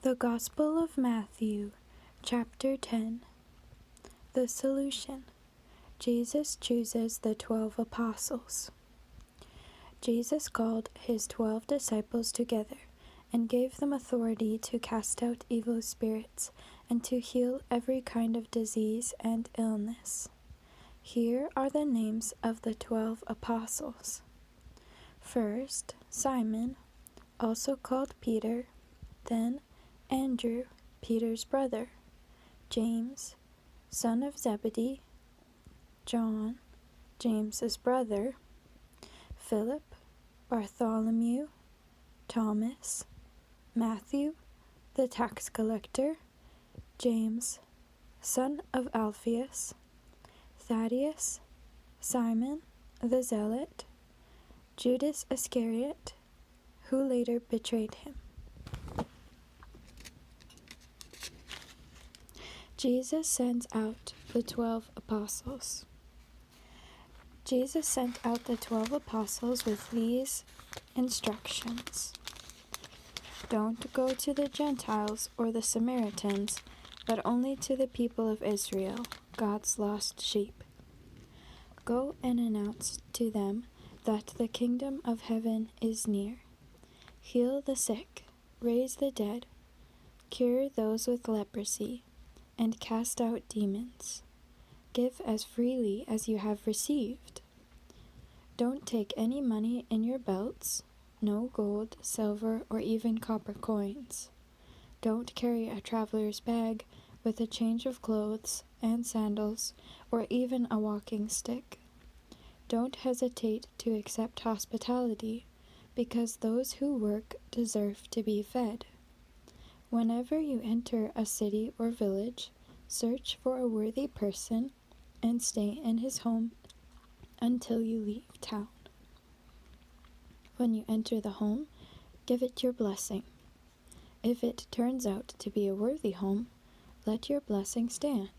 The Gospel of Matthew, chapter 10. The solution. Jesus chooses the 12 apostles. Jesus called his 12 disciples together and gave them authority to cast out evil spirits and to heal every kind of disease and illness. Here are the names of the 12 apostles. First, Simon, also called Peter, then Andrew, Peter's brother, James, son of Zebedee, John, James's brother, Philip, Bartholomew, Thomas, Matthew, the tax collector, James, son of Alphaeus, Thaddeus, Simon the Zealot, Judas Iscariot, who later betrayed him. Jesus sends out the 12 apostles. Jesus sent out the 12 apostles with these instructions. Don't go to the Gentiles or the Samaritans, but only to the people of Israel, God's lost sheep. Go and announce to them that the kingdom of heaven is near. Heal the sick, raise the dead, cure those with leprosy, and cast out demons. Give as freely as you have received. Don't take any money in your belts, no gold, silver, or even copper coins. Don't carry a traveler's bag with a change of clothes and sandals, or even a walking stick. Don't hesitate to accept hospitality, because those who work deserve to be fed. Whenever you enter a city or village, search for a worthy person and stay in his home until you leave town. When you enter the home, give it your blessing. If it turns out to be a worthy home, let your blessing stand.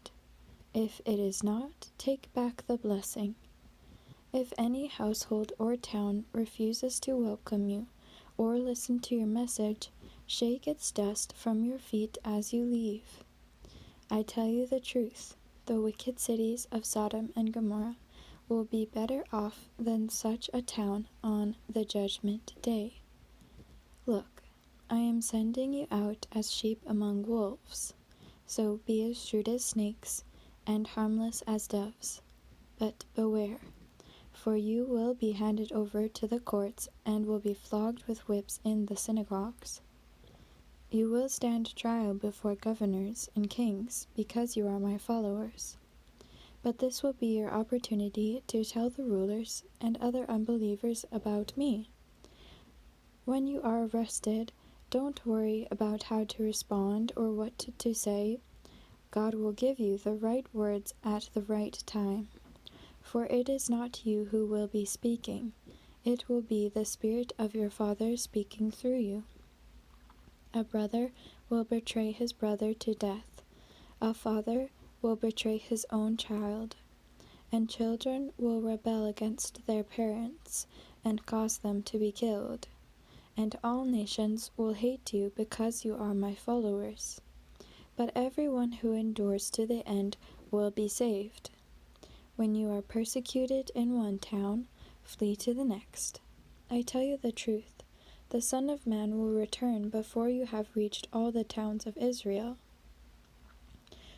If it is not, take back the blessing. If any household or town refuses to welcome you or listen to your message, shake its dust from your feet as you leave. I tell you the truth, the wicked cities of Sodom and Gomorrah will be better off than such a town on the judgment day. Look, I am sending you out as sheep among wolves, so be as shrewd as snakes and harmless as doves. But beware, for you will be handed over to the courts and will be flogged with whips in the synagogues. You will stand trial before governors and kings because you are my followers. But this will be your opportunity to tell the rulers and other unbelievers about me. When you are arrested, don't worry about how to respond or what to say. God will give you the right words at the right time. For it is not you who will be speaking, it will be the Spirit of your Father speaking through you. A brother will betray his brother to death. A father will betray his own child. And children will rebel against their parents and cause them to be killed. And all nations will hate you because you are my followers. But everyone who endures to the end will be saved. When you are persecuted in one town, flee to the next. I tell you the truth, the Son of Man will return before you have reached all the towns of Israel.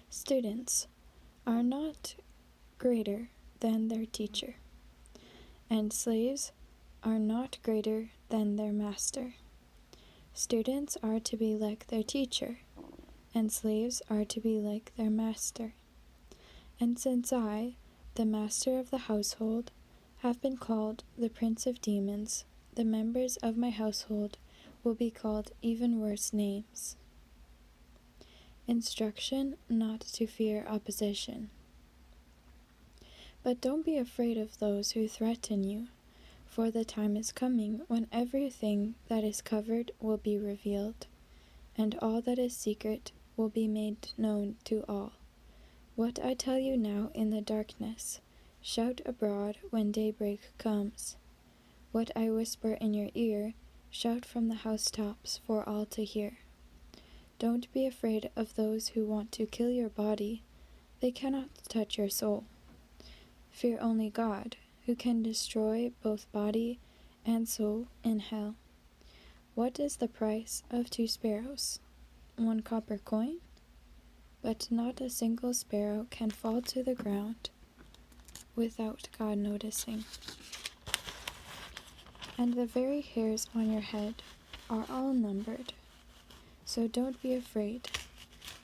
Students are not greater than their teacher, and slaves are not greater than their master. Students are to be like their teacher, and slaves are to be like their master. And since I, the master of the household, have been called the prince of demons, the members of my household will be called even worse names. Instruction not to fear opposition. But don't be afraid of those who threaten you, for the time is coming when everything that is covered will be revealed, and all that is secret will be made known to all. What I tell you now in the darkness, shout abroad when daybreak comes. What I whisper in your ear, shout from the housetops for all to hear. Don't be afraid of those who want to kill your body. They cannot touch your soul. Fear only God, who can destroy both body and soul in hell. What is the price of 2 sparrows? 1 copper coin? But not a single sparrow can fall to the ground without God noticing. And the very hairs on your head are all numbered. So don't be afraid.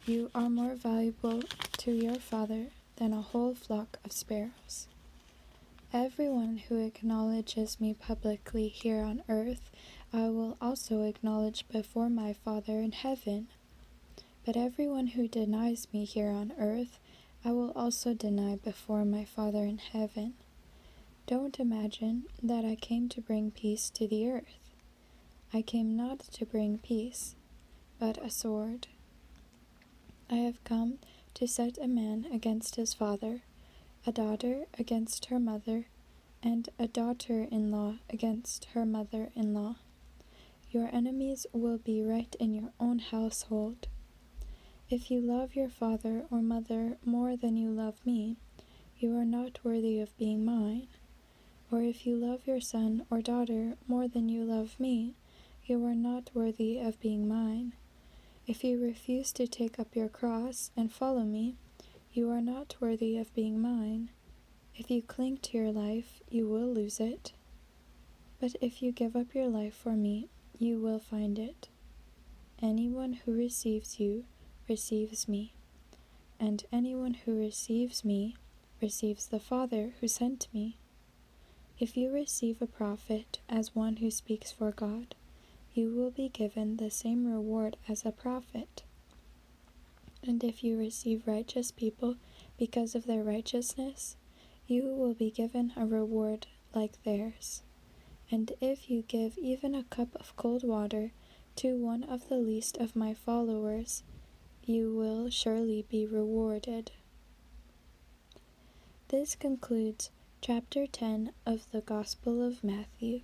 You are more valuable to your Father than a whole flock of sparrows. Everyone who acknowledges me publicly here on earth, I will also acknowledge before my Father in heaven. But everyone who denies me here on earth, I will also deny before my Father in heaven. Don't imagine that I came to bring peace to the earth. I came not to bring peace, but a sword. I have come to set a man against his father, a daughter against her mother, and a daughter-in-law against her mother-in-law. Your enemies will be right in your own household. If you love your father or mother more than you love me, you are not worthy of being mine. Or if you love your son or daughter more than you love me, you are not worthy of being mine. If you refuse to take up your cross and follow me, you are not worthy of being mine. If you cling to your life, you will lose it. But if you give up your life for me, you will find it. Anyone who receives you receives me, and anyone who receives me receives the Father who sent me. If you receive a prophet as one who speaks for God, you will be given the same reward as a prophet. And if you receive righteous people because of their righteousness, you will be given a reward like theirs. And if you give even a cup of cold water to one of the least of my followers, you will surely be rewarded. This concludes Chapter 10 of the Gospel of Matthew.